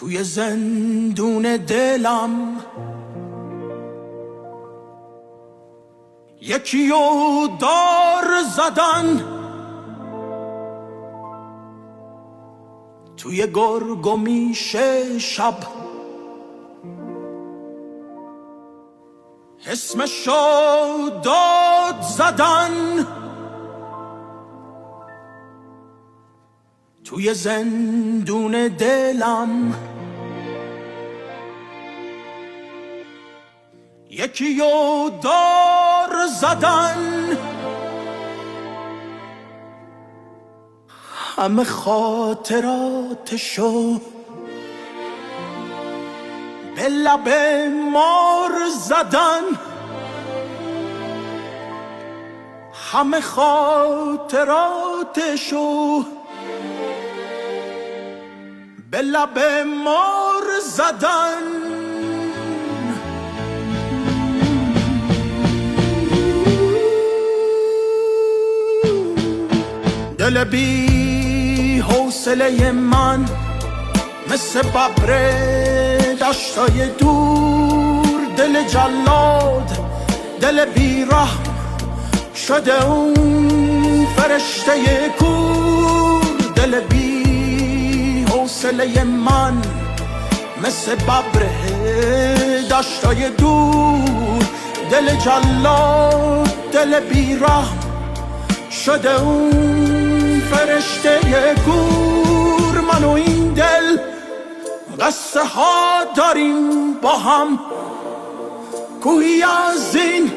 توی زندون دلم یکیو دار زدن، توی گرگ و میشه شب اسمشو داد زدن. توی زندون دلم یکیو دار زدن، همه خاطراتشو به لب مار زدن، همه خاطراتشو به لب مار زدن. دل بی حوصله من مثل ببر دشتای دور، دل جلاد دل بی رحم شده اون فرشته کور. دل بی حوصله من مثل ببر دشتای دور، دل جلاد دل بی رحم شده اون فرشته کور. من و این دل قصه ها داریم با هم، گویی از این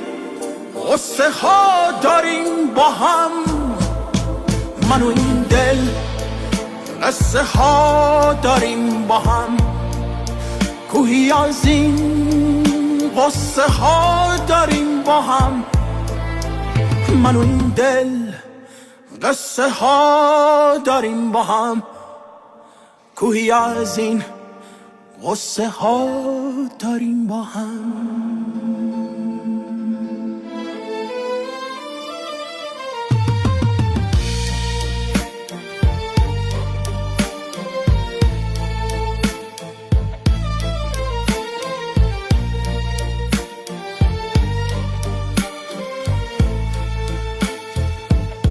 قصه ها داریم با هم. من و این دل قصه ها داریم با هم، گویی از این قصه ها داریم با هم. من و این دل قصه ها داریم با هم، گویی از این قصه ها داریم با هم.